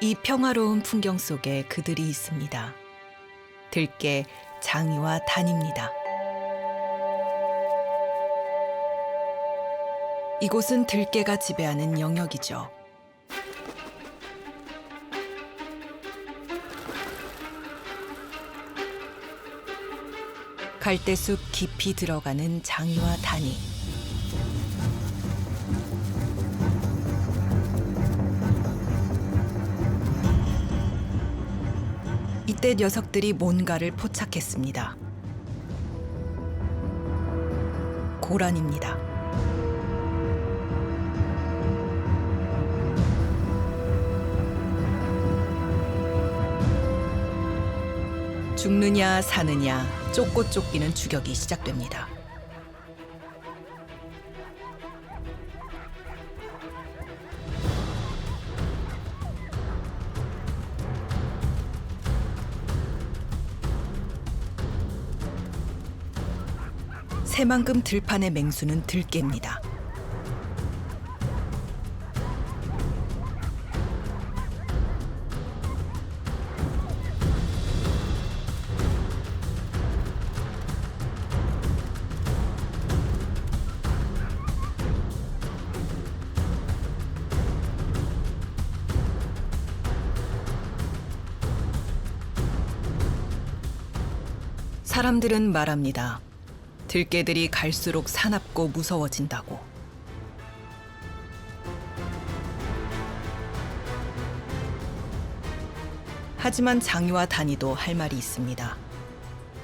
이 평화로운 풍경 속에 그들이 있습니다. 들깨, 장이와 단입니다. 이곳은 들깨가 지배하는 영역이죠. 갈대숲 깊이 들어가는 장이와 단이. 이때 녀석들이 뭔가를 포착했습니다. 고란입니다. 죽느냐 사느냐 쫓고 쫓기는 추격이 시작됩니다. 새만금 들판의 맹수는 들깨입니다. 사람들은 말합니다. 들깨들이 갈수록 사납고 무서워진다고. 하지만 장이와 단이도 할 말이 있습니다.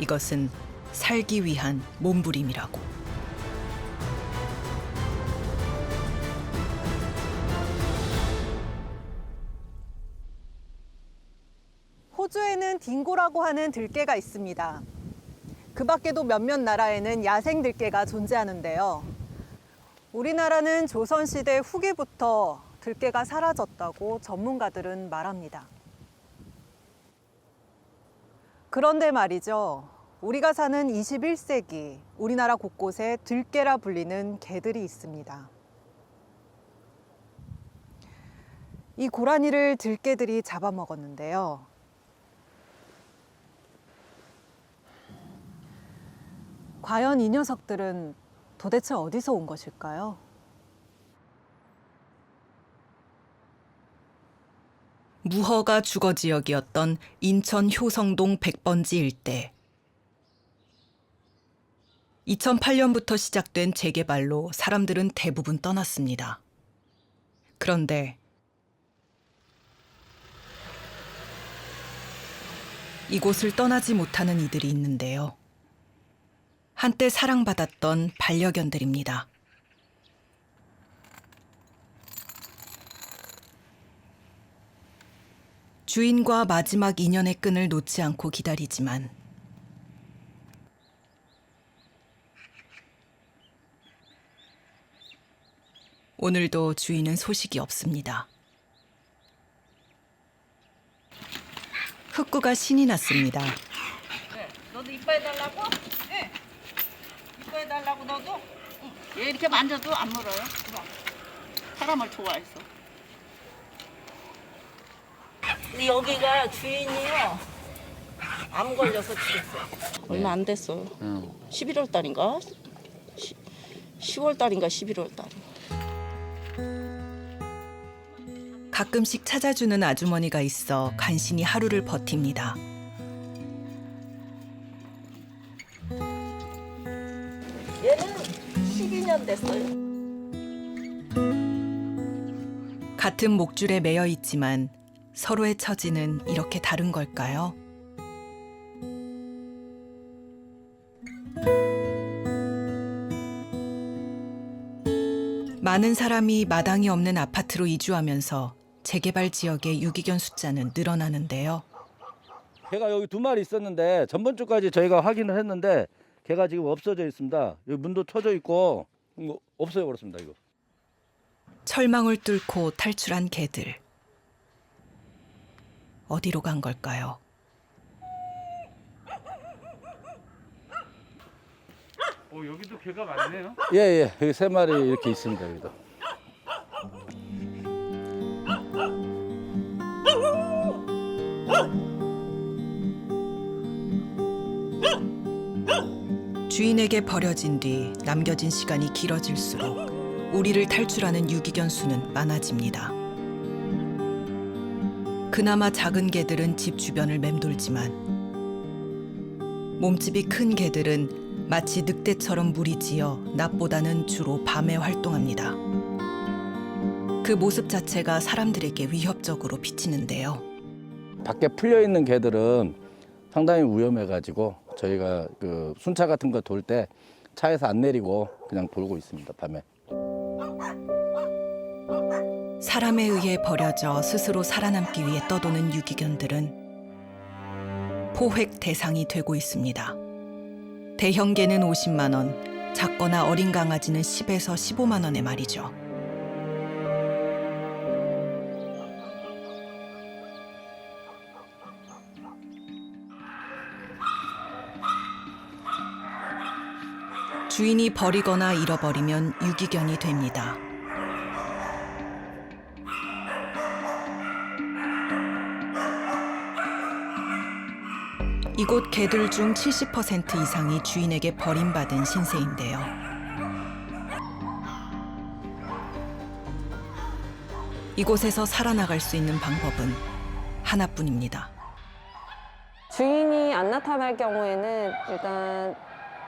이것은 살기 위한 몸부림이라고. 호주에는 딩고라고 하는 들깨가 있습니다. 그 밖에도 몇몇 나라에는 야생 들깨가 존재하는데요. 우리나라는 조선시대 후기부터 들깨가 사라졌다고 전문가들은 말합니다. 그런데 말이죠. 우리가 사는 21세기 우리나라 곳곳에 들깨라 불리는 개들이 있습니다. 이 고라니를 들깨들이 잡아먹었는데요. 과연 이 녀석들은 도대체 어디서 온 것일까요? 무허가 주거 지역이었던 인천 효성동 100번지 일대. 2008년부터 시작된 재개발로 사람들은 대부분 떠났습니다. 그런데 이곳을 떠나지 못하는 이들이 있는데요. 한때 사랑받았던 반려견들입니다. 주인과 마지막 인연의 끈을 놓지 않고 기다리지만 오늘도 주인은 소식이 없습니다. 흑구가 신이 났습니다. 네, 너도 이뻐해달라고? 네. 이뻐해달라고 너도? 응. 얘 이렇게 만져도 안 물어요. 그럼. 사람을 좋아해서. 근데 여기가 주인이요. 암 걸려서 죽었어요. 얼마 안 됐어요. 11월 달인가? 10월 달인가 11월 달. 가끔씩 찾아주는 아주머니가 있어 간신히 하루를 버팁니다. 얘는 12년 됐어요. 같은 목줄에 매여 있지만 서로의 처지는 이렇게 다른 걸까요? 많은 사람이 마당이 없는 아파트로 이주하면서 재개발 지역의 유기견 숫자는 늘어나는데요. 개가 여기 2마리 있었는데 전번 주까지 저희가 확인을 했는데 개가 지금 없어져 있습니다. 여기 문도 터져 있고 없어져 버렸습니다. 이거. 철망을 뚫고 탈출한 개들. 어디로 간 걸까요? 여기도 개가 많네요. 예. 여기 3마리 이렇게 있습니다. 여기도. 주인에게 버려진 뒤 남겨진 시간이 길어질수록 우리를 탈출하는 유기견 수는 많아집니다. 그나마 작은 개들은 집 주변을 맴돌지만 몸집이 큰 개들은 마치 늑대처럼 무리지어 낮보다는 주로 밤에 활동합니다. 그 모습 자체가 사람들에게 위협적으로 비치는데요. 밖에 풀려 있는 개들은 상당히 위험해가지고 저희가 그 순차 같은 거 돌 때 차에서 안 내리고 그냥 돌고 있습니다, 밤에. 사람에 의해 버려져 스스로 살아남기 위해 떠도는 유기견들은 포획 대상이 되고 있습니다. 대형 개는 50만 원, 작거나 어린 강아지는 10에서 15만 원의 말이죠. 주인이 버리거나 잃어버리면 유기견이 됩니다. 이곳 개들 중 70% 이상이 주인에게 버림받은 신세인데요. 이곳에서 살아나갈 수 있는 방법은 하나뿐입니다. 주인이 안 나타날 경우에는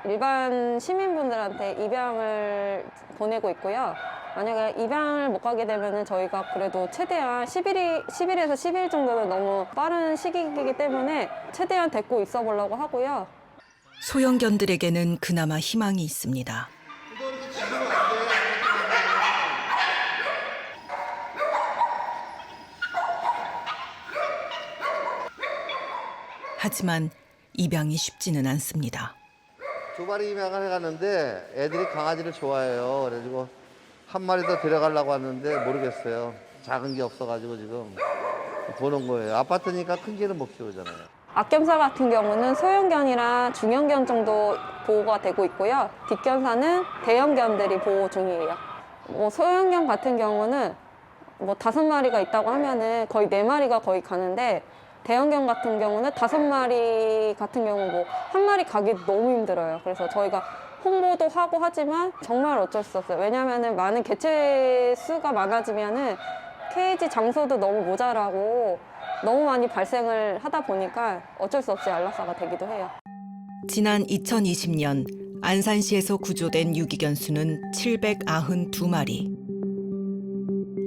일반 시민분들한테 입양을 보내고 있고요. 만약에 입양을 못 가게 되면 저희가 그래도 최대한 10일에서 10일 정도는 너무 빠른 시기이기 때문에 최대한 데리고 있어 보려고 하고요. 소형견들에게는 그나마 희망이 있습니다. 하지만 입양이 쉽지는 않습니다. 2마리 입양을 해갔는데 애들이 강아지를 좋아해요. 그래가지고 한 마리 더 데려가려고 하는데 모르겠어요. 작은 게 없어가지고 지금 보는 거예요. 아파트니까 큰 개는 못 키우잖아요. 악견사 같은 경우는 소형견이랑 중형견 정도 보호가 되고 있고요. 뒷견사는 대형견들이 보호 중이에요. 소형견 같은 경우는 5마리가 있다고 하면은 거의 4마리가 거의 가는데 대형견 같은 경우는 5마리 같은 경우 1마리 가기 너무 힘들어요. 그래서 저희가 홍보도 하고 하지만 정말 어쩔 수 없어요. 왜냐면은 많은 개체 수가 많아지면은 케이지 장소도 너무 모자라고 너무 많이 발생을 하다 보니까 어쩔 수 없이 안락사가 되기도 해요. 지난 2020년 안산시에서 구조된 유기견 수는 792마리.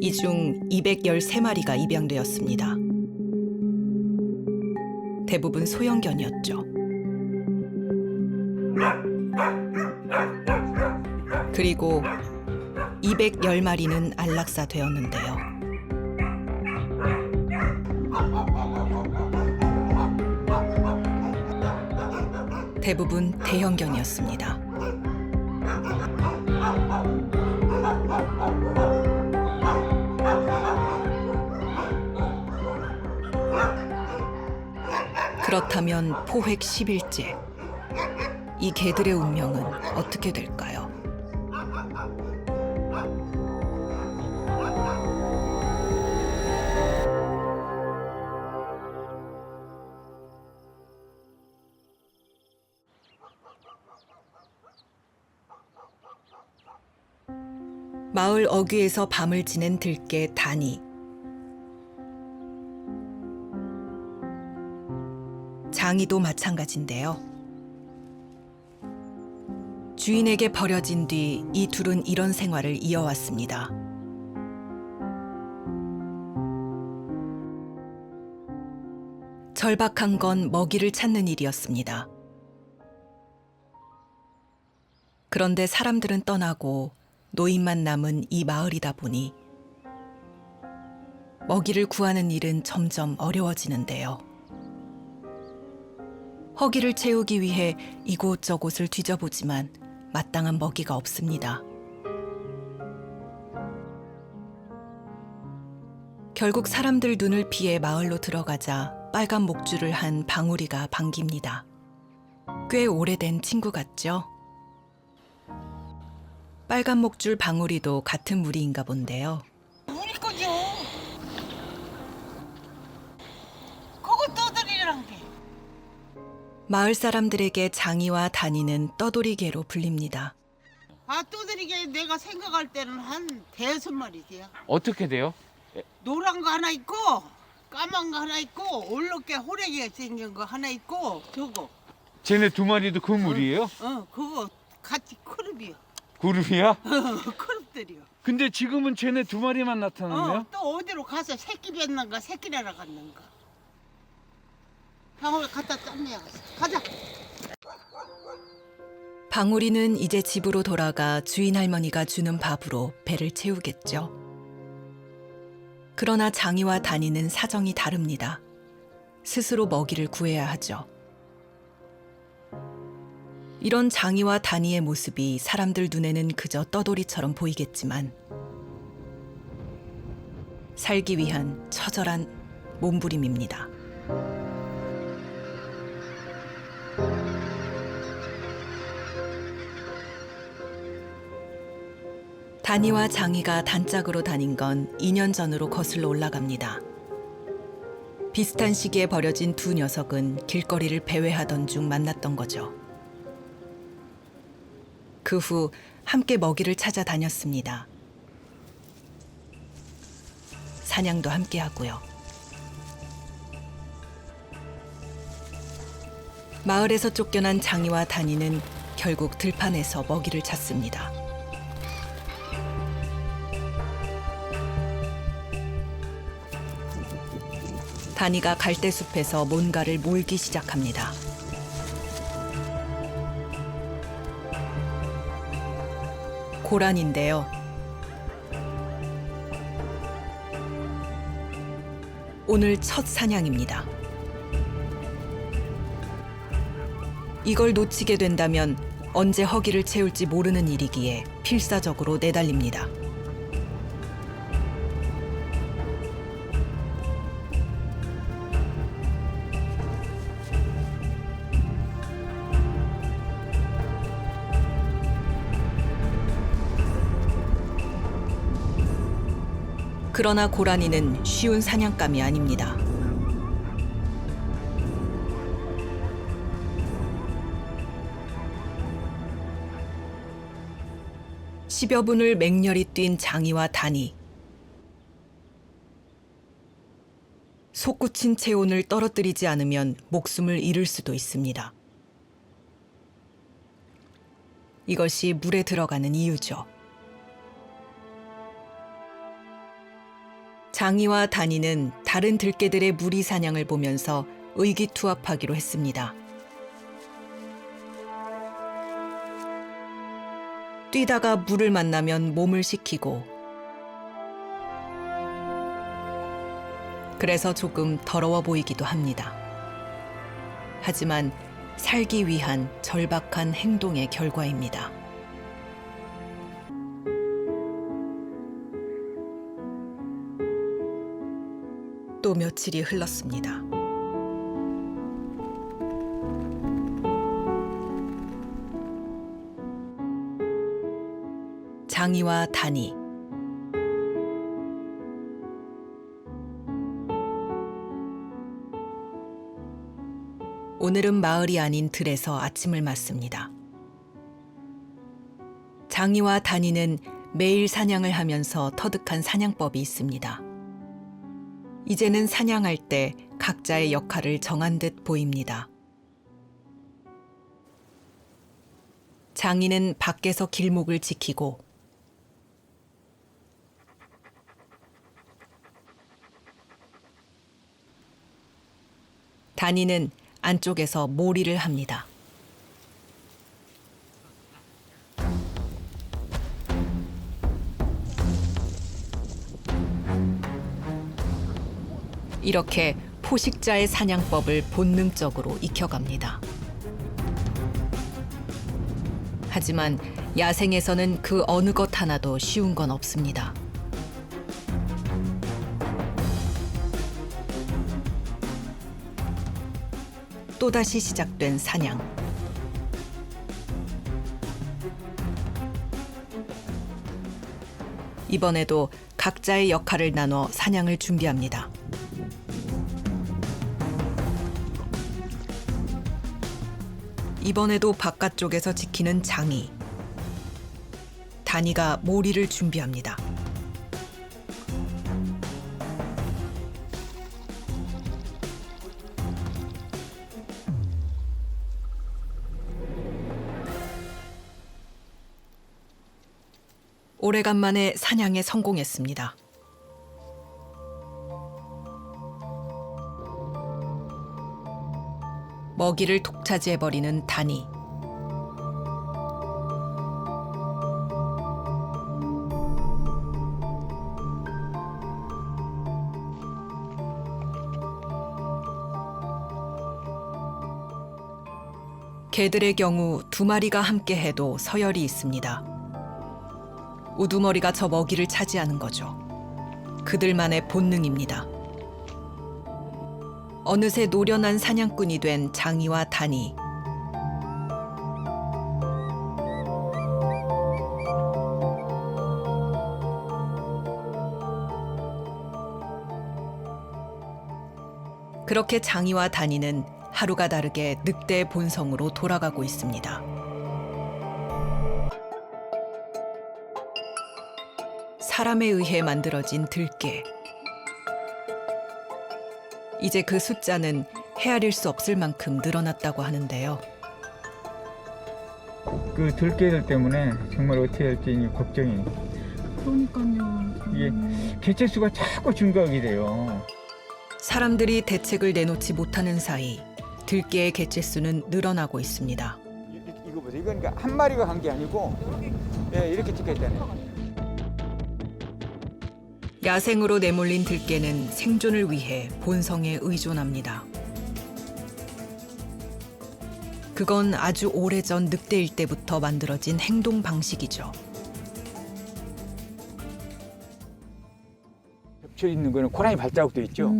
이 중 213마리가 입양되었습니다. 대부분 소형견이었죠. 그리고 210마리는 안락사되었는데요. 대부분 대형견이었습니다. 그렇다면 포획 10일째, 이 개들의 운명은 어떻게 될까요? 마을 어귀에서 밤을 지낸 들개 다니. 장이도 마찬가지인데요. 주인에게 버려진 뒤 이 둘은 이런 생활을 이어왔습니다. 절박한 건 먹이를 찾는 일이었습니다. 그런데 사람들은 떠나고 노인만 남은 이 마을이다 보니 먹이를 구하는 일은 점점 어려워지는데요. 허기를 채우기 위해 이곳저곳을 뒤져보지만 마땅한 먹이가 없습니다. 결국 사람들 눈을 피해 마을로 들어가자 빨간 목줄을 한 방울이가 반깁니다. 꽤 오래된 친구 같죠? 빨간 목줄 방울이도 같은 무리인가 본데요. 우리 거죠. 그거 떠들이란 게. 마을 사람들에게 장이와 다니는 떠돌이개로 불립니다. 아, 또들이게 내가 생각할 때는 한 5마리지야. 어떻게 돼요? 노란 거 하나 있고 까만 거 하나 있고 올롭게 호래기가 생긴 거 하나 있고 저거 쟤네 2마리도 그 물이에요? 그거 같이 크룹이요. 그룹이야? 크룹들이요. 근데 지금은 쟤네 2마리만 나타났네요? 또 어디로 가서 새끼 뱉는가 새끼 내러 갔는가. 방울 갖다 짠내야 가자. 방울이는 이제 집으로 돌아가 주인 할머니가 주는 밥으로 배를 채우겠죠. 그러나 장이와 다니는 사정이 다릅니다. 스스로 먹이를 구해야 하죠. 이런 장이와 다니의 모습이 사람들 눈에는 그저 떠돌이처럼 보이겠지만 살기 위한 처절한 몸부림입니다. 다니와 장이가 단짝으로 다닌 건 2년 전으로 거슬러 올라갑니다. 비슷한 시기에 버려진 두 녀석은 길거리를 배회하던 중 만났던 거죠. 그 후 함께 먹이를 찾아 다녔습니다. 사냥도 함께 하고요. 마을에서 쫓겨난 장이와 다니는 결국 들판에서 먹이를 찾습니다. 다니가 갈대숲에서 뭔가를 몰기 시작합니다. 고란인데요. 오늘 첫 사냥입니다. 이걸 놓치게 된다면 언제 허기를 채울지 모르는 일이기에 필사적으로 내달립니다. 그러나 고라니는 쉬운 사냥감이 아닙니다. 십여 분을 맹렬히 뛴 장이와 다니. 솟구친 체온을 떨어뜨리지 않으면 목숨을 잃을 수도 있습니다. 이것이 물에 들어가는 이유죠. 장이와 다니는 다른 들개들의 무리 사냥을 보면서 의기투합하기로 했습니다. 뛰다가 물을 만나면 몸을 식히고, 그래서 조금 더러워 보이기도 합니다. 하지만 살기 위한 절박한 행동의 결과입니다. 또 며칠이 흘렀습니다. 장이와 다니. 오늘은 마을이 아닌 들에서 아침을 맞습니다. 장이와 다니는 매일 사냥을 하면서 터득한 사냥법이 있습니다. 이제는 사냥할 때 각자의 역할을 정한 듯 보입니다. 장이는 밖에서 길목을 지키고, 다니는 안쪽에서 몰이를 합니다. 이렇게 포식자의 사냥법을 본능적으로 익혀갑니다. 하지만 야생에서는 그 어느 것 하나도 쉬운 건 없습니다. 또다시 시작된 사냥. 이번에도 각자의 역할을 나눠 사냥을 준비합니다. 이번에도 바깥쪽에서 지키는 장이. 다니가 모리를 준비합니다. 오래간만에 사냥에 성공했습니다. 먹이를 독차지해버리는 다니. 개들의 경우 2마리가 함께해도 서열이 있습니다. 우두머리가 저 먹이를 차지하는 거죠. 그들만의 본능입니다. 어느새 노련한 사냥꾼이 된 장이와 다니. 그렇게 장이와 다니는 하루가 다르게 늑대의 본성으로 돌아가고 있습니다. 사람에 의해 만들어진 들깨. 이제 그 숫자는 헤아릴 수 없을 만큼 늘어났다고 하는데요. 그 들깨들 때문에 정말 어떻게 할지 걱정이. 그러니까요. 이게 개체수가 자꾸 증가하게 돼요. 사람들이 대책을 내놓지 못하는 사이 들깨의 개체수는 늘어나고 있습니다. 이거 보세요. 이건 그러니까 한 마리가 간 게 아니고 이렇게 찍혔잖아요. 야생으로 내몰린 들깨는 생존을 위해 본성에 의존합니다. 그건 아주 오래전 늑대일 때부터 만들어진 행동 방식이죠. 겹쳐 있는 거는 고라니 발자국도 있죠.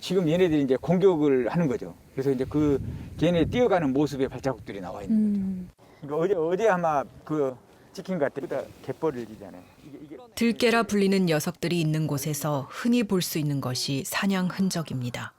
지금 얘네들이 이제 공격을 하는 거죠. 그래서 이제 그 걔네 뛰어가는 모습의 발자국들이 나와 있는 거죠. 어제 아마 그 찍힌 것 같아요. 갯벌이잖아요. 들깨라 불리는 녀석들이 있는 곳에서 흔히 볼 수 있는 것이 사냥 흔적입니다.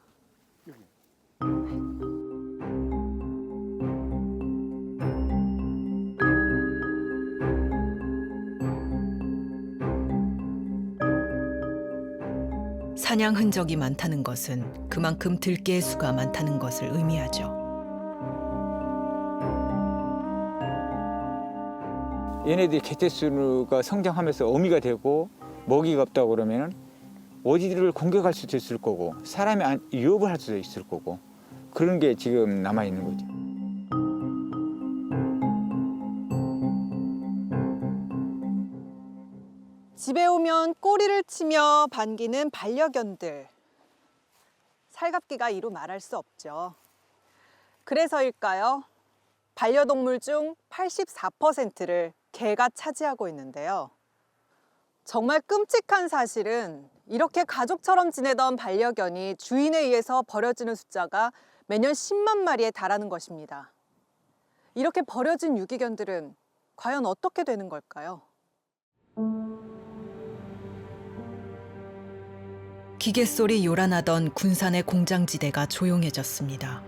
사냥 흔적이 많다는 것은 그만큼 들깨의 수가 많다는 것을 의미하죠. 얘네들이 개체수가 성장하면서 어미가 되고 먹이가 없다고 그러면은 어디를 공격할 수도 있을 거고 사람이 위협을 할 수도 있을 거고 그런 게 지금 남아 있는 거죠. 집에 오면 꼬리를 치며 반기는 반려견들. 살갑기가 이루 말할 수 없죠. 그래서일까요? 반려동물 중 84%를 개가 차지하고 있는데요. 정말 끔찍한 사실은 이렇게 가족처럼 지내던 반려견이 주인에 의해서 버려지는 숫자가 매년 10만 마리에 달하는 것입니다. 이렇게 버려진 유기견들은 과연 어떻게 되는 걸까요? 기계 소리 요란하던 군산의 공장지대가 조용해졌습니다.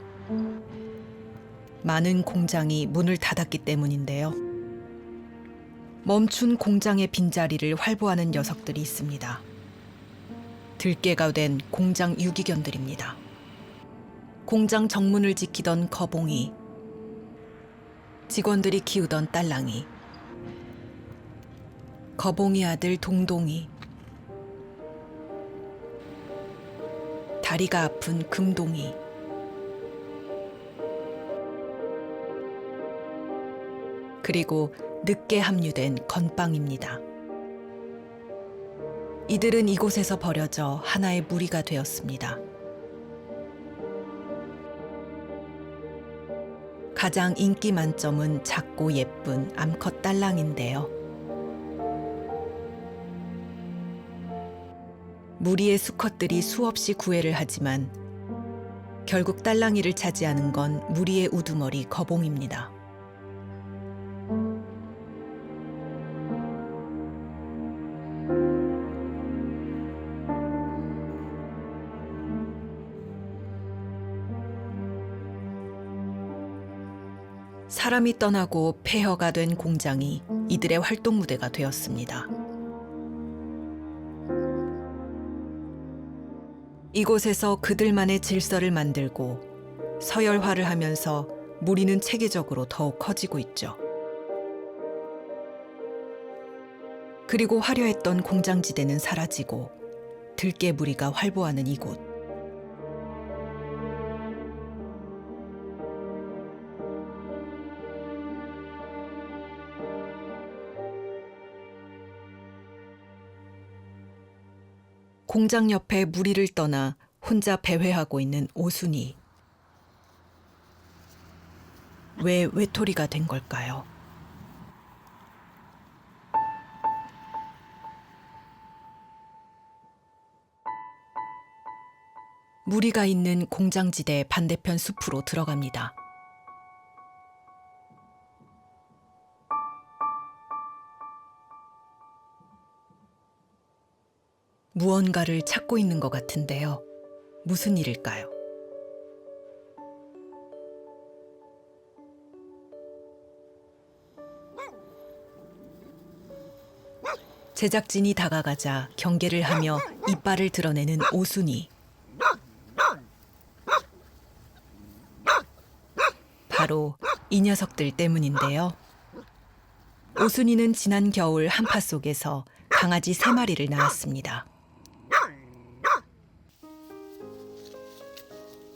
많은 공장이 문을 닫았기 때문인데요. 멈춘 공장의 빈자리를 활보하는 녀석들이 있습니다. 들깨가 된 공장 유기견들입니다. 공장 정문을 지키던 거봉이, 직원들이 키우던 딸랑이, 거봉이 아들 동동이, 다리가 아픈 금동이, 그리고 늦게 합류된 건빵입니다. 이들은 이곳에서 버려져 하나의 무리가 되었습니다. 가장 인기 만점은 작고 예쁜 암컷 딸랑인데요. 무리의 수컷들이 수없이 구애를 하지만 결국 딸랑이를 차지하는 건 무리의 우두머리 거봉입니다. 사람이 떠나고 폐허가 된 공장이 이들의 활동 무대가 되었습니다. 이곳에서 그들만의 질서를 만들고 서열화를 하면서 무리는 체계적으로 더욱 커지고 있죠. 그리고 화려했던 공장지대는 사라지고 들깨 무리가 활보하는 이곳. 공장 옆에 무리를 떠나 혼자 배회하고 있는 오순이. 왜 외톨이가 된 걸까요? 무리가 있는 공장지대 반대편 숲으로 들어갑니다. 무언가를 찾고 있는 것 같은데요. 무슨 일일까요? 제작진이 다가가자 경계를 하며 이빨을 드러내는 오순이. 바로 이 녀석들 때문인데요. 오순이는 지난 겨울 한파 속에서 강아지 3마리를 낳았습니다.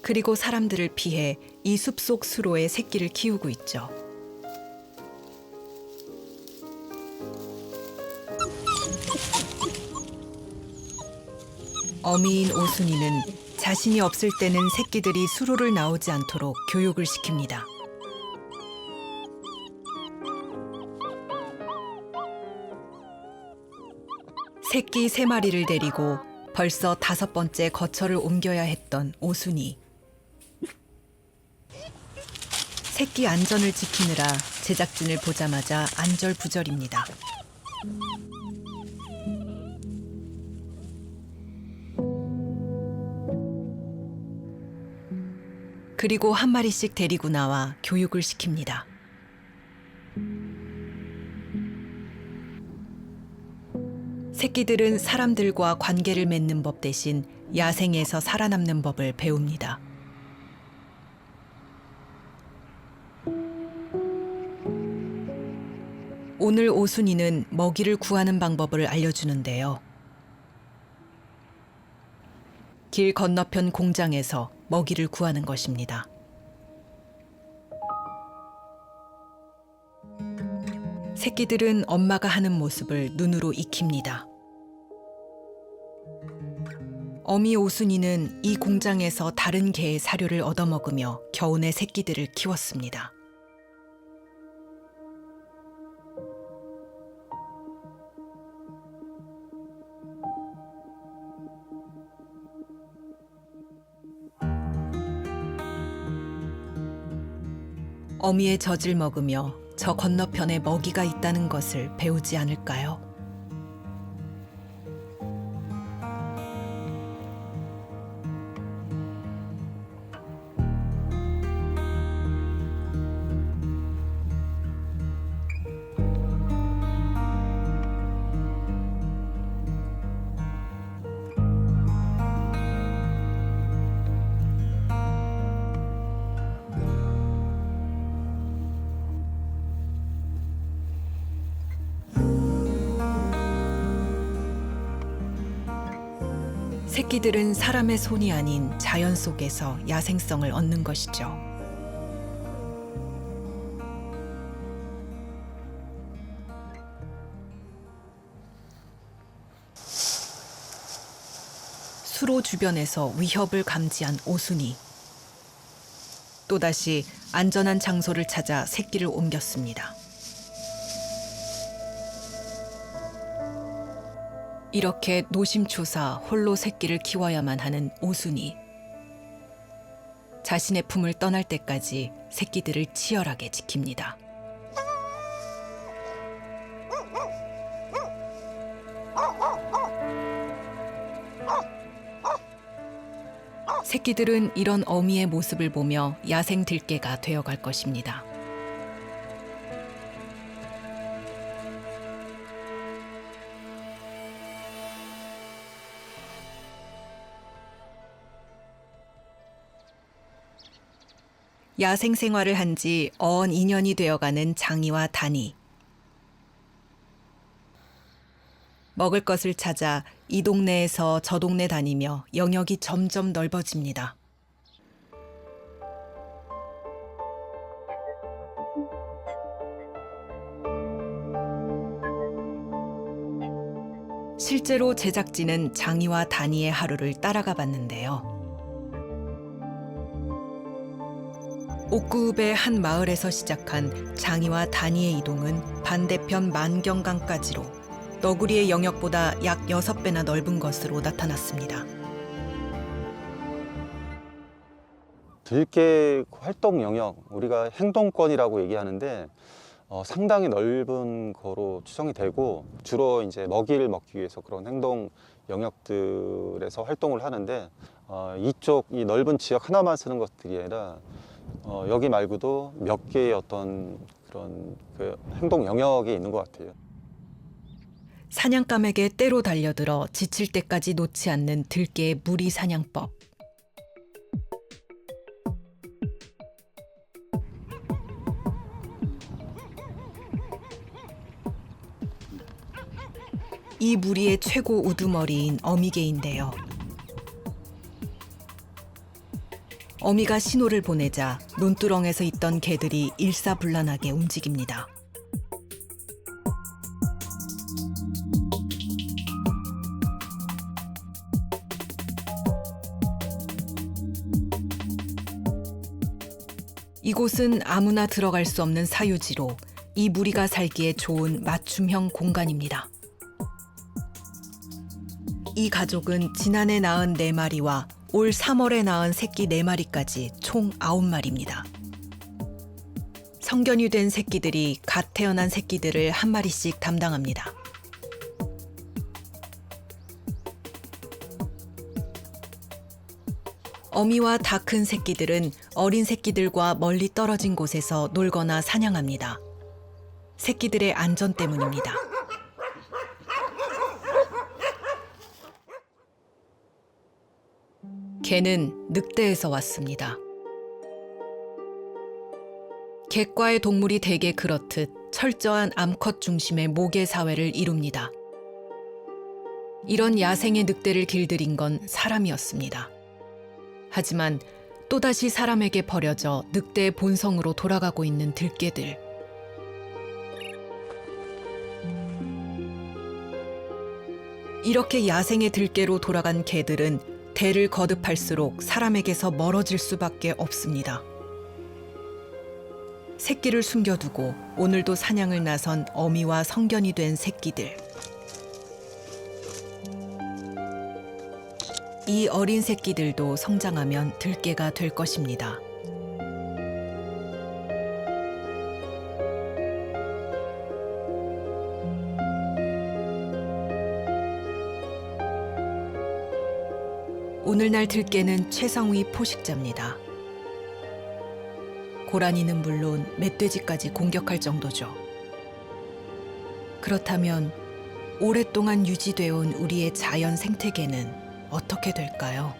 그리고 사람들을 피해 이 숲속 수로에 새끼를 키우고 있죠. 어미인 오순이는 자신이 없을 때는 새끼들이 수로를 나오지 않도록 교육을 시킵니다. 새끼 3마리를 데리고 벌써 5번째 거처를 옮겨야 했던 오순이. 새끼 안전을 지키느라 제작진을 보자마자 안절부절입니다. 그리고 한 마리씩 데리고 나와 교육을 시킵니다. 새끼들은 사람들과 관계를 맺는 법 대신 야생에서 살아남는 법을 배웁니다. 오늘 오순이는 먹이를 구하는 방법을 알려주는데요. 길 건너편 공장에서 먹이를 구하는 것입니다. 새끼들은 엄마가 하는 모습을 눈으로 익힙니다. 어미 오순이는 이 공장에서 다른 개의 사료를 얻어먹으며 겨우내 새끼들을 키웠습니다. 어미의 젖을 먹으며 저 건너편에 먹이가 있다는 것을 배우지 않을까요? 새끼들은 사람의 손이 아닌 자연 속에서 야생성을 얻는 것이죠. 수로 주변에서 위협을 감지한 오순이. 또다시 안전한 장소를 찾아 새끼를 옮겼습니다. 이렇게 노심초사 홀로 새끼를 키워야만 하는 오순이. 자신의 품을 떠날 때까지 새끼들을 치열하게 지킵니다. 새끼들은 이런 어미의 모습을 보며 야생 들깨가 되어갈 것입니다. 야생 생활을 한 지 어언 2년이 되어가는 장이와 단이. 먹을 것을 찾아 이 동네에서 저 동네 다니며 영역이 점점 넓어집니다. 실제로 제작진은 장이와 다니의 하루를 따라가 봤는데요. 옥구읍의 한 마을에서 시작한 장이와 다니의 이동은 반대편 만경강까지로 너구리의 영역보다 약 6배나 넓은 것으로 나타났습니다. 들깨 활동 영역, 우리가 행동권이라고 얘기하는데 상당히 넓은 거로 추정이 되고 주로 이제 먹이를 먹기 위해서 그런 행동 영역들에서 활동을 하는데 이쪽 이 넓은 지역 하나만 쓰는 것들이 아니라 여기 말고도 몇 개의 어떤 그런 그 행동 영역이 있는 것 같아요. 사냥감에게 때로 달려들어 지칠 때까지 놓지 않는 들깨의 무리 사냥법. 이 무리의 최고 우두머리인 어미개인데요. 어미가 신호를 보내자 논두렁에서 있던 개들이 일사불란하게 움직입니다. 이곳은 아무나 들어갈 수 없는 사유지로 이 무리가 살기에 좋은 맞춤형 공간입니다. 이 가족은 지난해 낳은 4마리와 올 3월에 낳은 새끼 4마리까지 총 9마리입니다. 성견이 된 새끼들이 갓 태어난 새끼들을 한 마리씩 담당합니다. 어미와 다 큰 새끼들은 어린 새끼들과 멀리 떨어진 곳에서 놀거나 사냥합니다. 새끼들의 안전 때문입니다. 개는 늑대에서 왔습니다. 객과의 동물이 대개 그렇듯 철저한 암컷 중심의 모계 사회를 이룹니다. 이런 야생의 늑대를 길들인 건 사람이었습니다. 하지만 또다시 사람에게 버려져 늑대의 본성으로 돌아가고 있는 들깨들. 이렇게 야생의 들깨로 돌아간 개들은 대를 거듭할수록 사람에게서 멀어질 수밖에 없습니다. 새끼를 숨겨두고 오늘도 사냥을 나선 어미와 성견이 된 새끼들. 이 어린 새끼들도 성장하면 들깨가 될 것입니다. 오늘날 들깨는 최상위 포식자입니다. 고라니는 물론 멧돼지까지 공격할 정도죠. 그렇다면 오랫동안 유지되어 온 우리의 자연 생태계는 어떻게 될까요?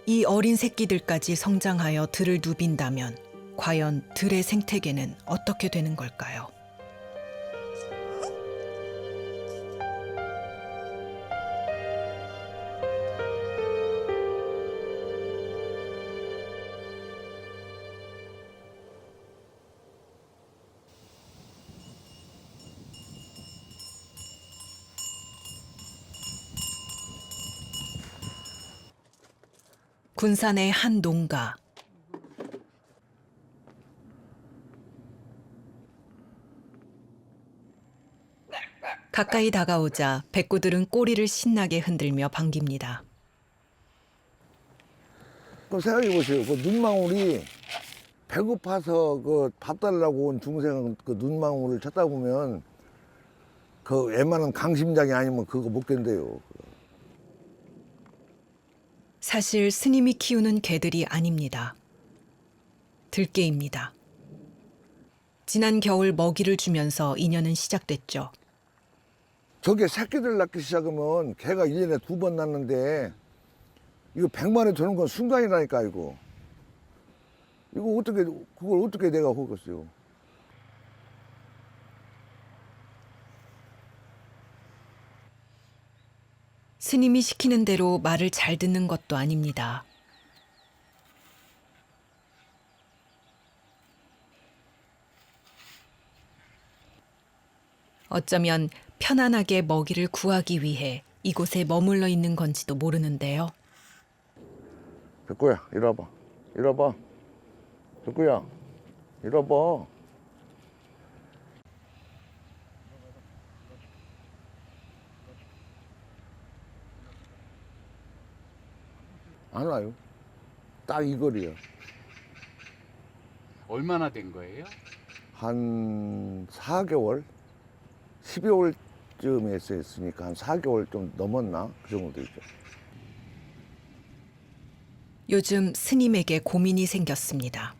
이 어린 새끼들까지 성장하여 들을 누빈다면 과연 들의 생태계는 어떻게 되는 걸까요? 군산의 한 농가. 가까이 다가오자 백구들은 꼬리를 신나게 흔들며 반깁니다. 그 생각해 보세요. 그 눈망울이 배고파서 그 밥 달라고 온 중생 그 눈망울을 쳐다보면 그 웬만한 강심장이 아니면 그거 못 견뎌요. 사실 스님이 키우는 개들이 아닙니다. 들깨입니다. 지난 겨울 먹이를 주면서 인연은 시작됐죠. 저게 새끼들 낳기 시작하면 개가 1년에 2번 낳는데 이거 100만에 도는 건 순간이라니까 이거. 이거 어떻게 그걸 어떻게 내가 하겠어요? 스님이 시키는 대로 말을 잘 듣는 것도 아닙니다. 어쩌면 편안하게 먹이를 구하기 위해 이곳에 머물러 있는 건지도 모르는데요. 백구야, 이리 와봐. 이리 와봐. 백구야, 이리 와봐. 안 와요. 딱 이 거리야. 얼마나 된 거예요? 한 4개월? 12월쯤에 했으니까 한 4개월 좀 넘었나? 그 정도 되죠. 요즘 스님에게 고민이 생겼습니다.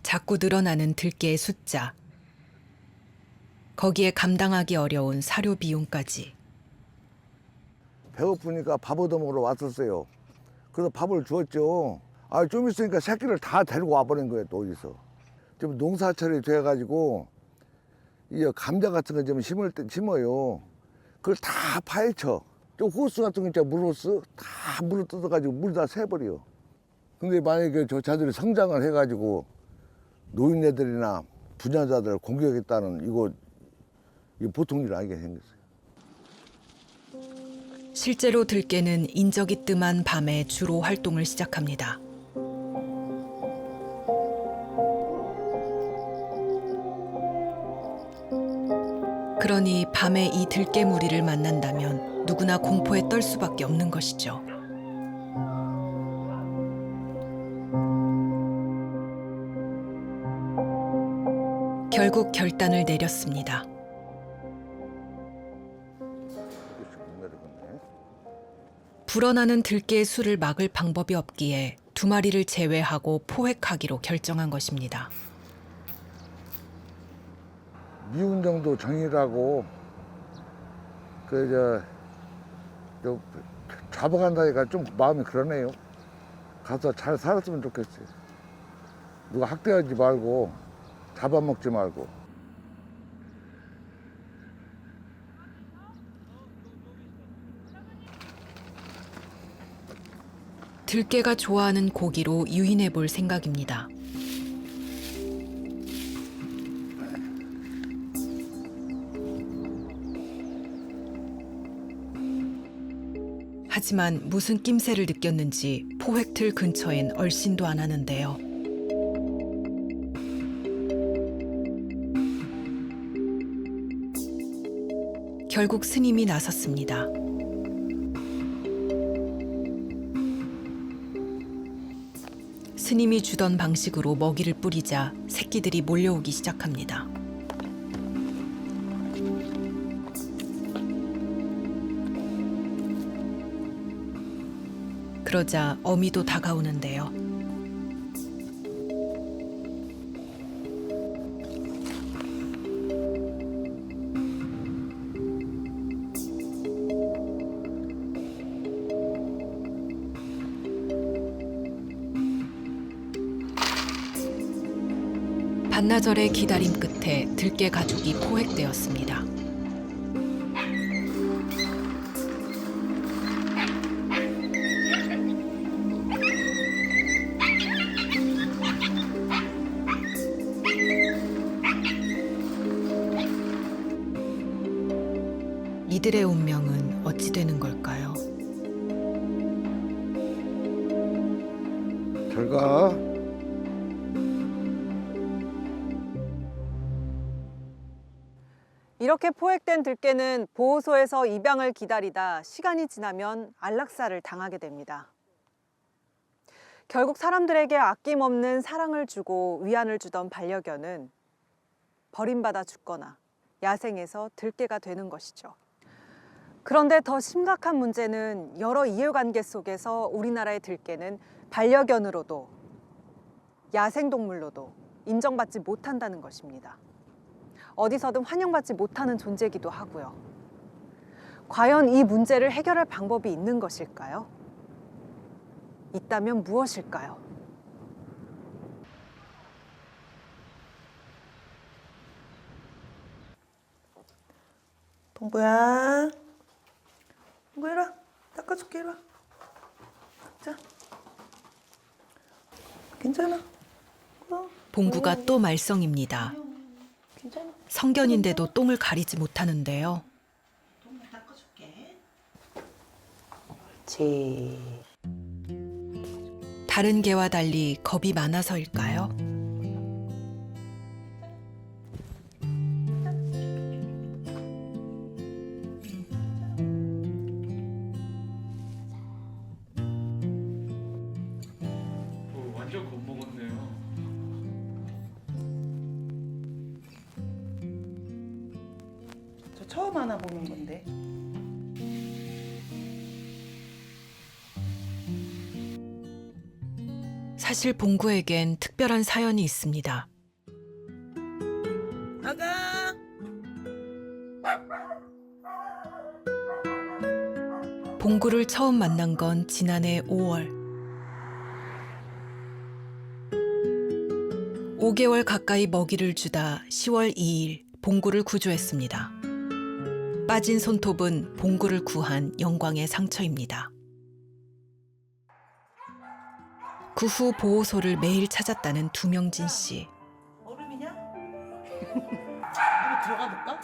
자꾸 늘어나는 들깨의 숫자, 거기에 감당하기 어려운 사료 비용까지. 배고프니까 밥 얻어먹으러 왔었어요. 그래서 밥을 주었죠. 아, 좀 있으니까 새끼를 다 데리고 와버린 거예요, 또 어디서. 좀 농사철이 돼가지고, 이 감자 같은 거 좀 심을 때 심어요. 그걸 다 파헤쳐. 좀 호스 같은 거 있잖아, 물호스. 다 물을 뜯어가지고 물 다 새버려. 근데 만약에 저 자들이 성장을 해가지고, 노인네들이나 분야자들 공격했다는 이거 보통 일 아니게 생겼어요. 실제로 들깨는 인적이 뜸한 밤에 주로 활동을 시작합니다. 그러니 밤에 이 들깨 무리를 만난다면 누구나 공포에 떨 수밖에 없는 것이죠. 결국 결단을 내렸습니다. 불어나는 들깨의 수를 막을 방법이 없기에 2마리를 제외하고 포획하기로 결정한 것입니다. 미운 정도 정이라고 저 잡아간다니까 좀 마음이 그러네요. 가서 잘 살았으면 좋겠어요. 누가 학대하지 말고 잡아먹지 말고. 들깨가 좋아하는 고기로 유인해 볼 생각입니다. 하지만 무슨 낌새를 느꼈는지 포획틀 근처엔 얼씬도 안 하는데요. 결국 스님이 나섰습니다. 스님이 주던 방식으로 먹이를 뿌리자 새끼들이 몰려오기 시작합니다. 그러자 어미도 다가오는데요. 반나절의 기다림 끝에 들깨 가족이 포획되었습니다. 이들의 운명은 어찌 되는 걸까요? 잘 가. 이렇게 포획된 들깨는 보호소에서 입양을 기다리다 시간이 지나면 안락사를 당하게 됩니다. 결국 사람들에게 아낌없는 사랑을 주고 위안을 주던 반려견은 버림받아 죽거나 야생에서 들깨가 되는 것이죠. 그런데 더 심각한 문제는 여러 이해관계 속에서 우리나라의 들깨는 반려견으로도 야생동물로도 인정받지 못한다는 것입니다. 어디서든 환영받지 못하는 존재이기도 하고요. 과연 이 문제를 해결할 방법이 있는 것일까요? 있다면 무엇일까요? 봉구야, 봉구 이리 와. 닦아줄게, 이리 와. 자, 괜찮아. 봉구가 또 말썽입니다. 괜찮아. 성견인데도 똥을 가리지 못하는데요. 그렇지. 다른 개와 달리 겁이 많아서일까요? 완전 겁먹었네요. 저 처음 하나 보는 건데. 사실 봉구에겐 특별한 사연이 있습니다. 아가. 봉구를 처음 만난 건 지난해 5월. 5개월 가까이 먹이를 주다 10월 2일 봉구를 구조했습니다. 빠진 손톱은 봉구를 구한 영광의 상처입니다. 그 후 보호소를 매일 찾았다는 두명진 씨. 얼음이냐? 한번 들어가 볼까?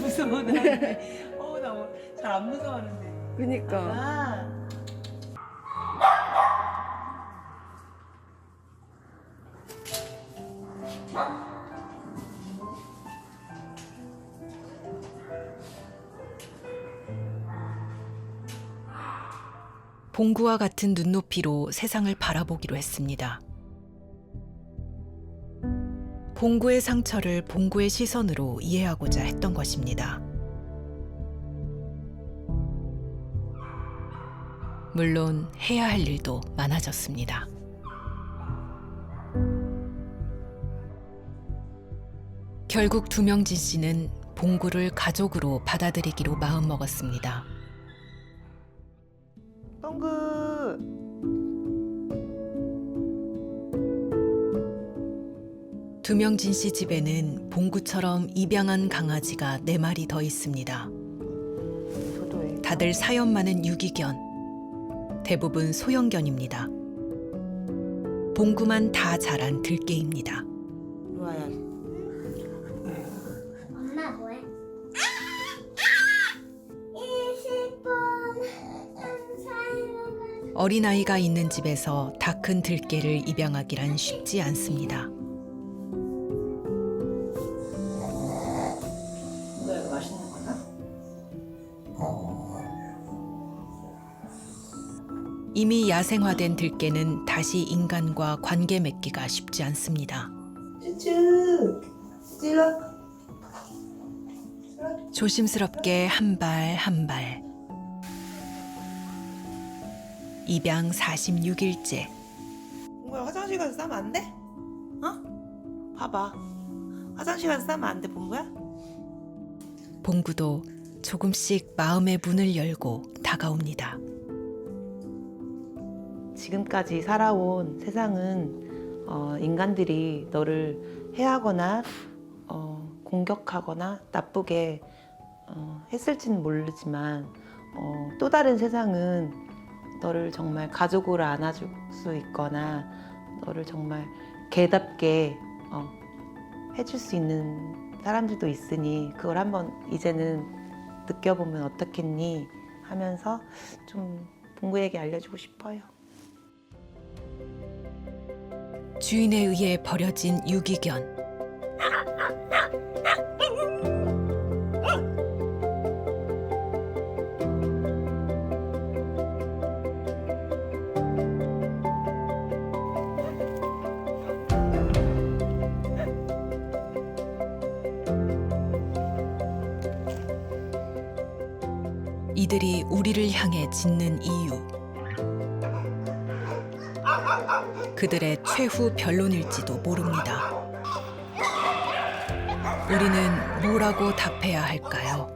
무서워하네. 나 잘 안 무서워하는데. 그니까. 아. 봉구와 같은 눈높이로 세상을 바라보기로 했습니다. 봉구의 상처를 봉구의 시선으로 이해하고자 했던 것입니다. 물론 해야 할 일도 많아졌습니다. 결국 두명진 씨는 봉구를 가족으로 받아들이기로 마음먹었습니다. 똥구. 두명진 씨 집에는 봉구처럼 입양한 강아지가 4마리 더 있습니다. 저도 해. 다들 사연 많은 유기견, 대부분 소형견입니다. 봉구만 다 자란 들개입니다. 루아야. 엄마 뭐해? 20분 사이로 어린아이가 있는 집에서 다 큰 들개를 입양하기란 쉽지 않습니다. 이거 맛있는 거나? 이미 야생화된 들개는 다시 인간과 관계 맺기가 쉽지 않습니다. 쭈쭈. 찔러. 조심스럽게 한 발 한 발. 입양 46일째. 봉구야, 화장실 가서 싸면 안 돼? 어? 봐봐. 화장실 가서 싸면 안 돼, 봉구야? 봉구도 조금씩 마음의 문을 열고 다가옵니다. 지금까지 살아온 세상은 인간들이 너를 해하거나 공격하거나 나쁘게 했을지는 모르지만 또 다른 세상은 너를 정말 가족으로 안아줄 수 있거나 너를 정말 개답게 해줄 수 있는 사람들도 있으니 그걸 한번 이제는 느껴보면 어떻겠니 하면서 좀 봉구에게 알려주고 싶어요. 주인에 의해 버려진 유기견. 이들이 우리를 향해 짖는 이유. 그들의 최후 변론일지도 모릅니다. 우리는 뭐라고 답해야 할까요?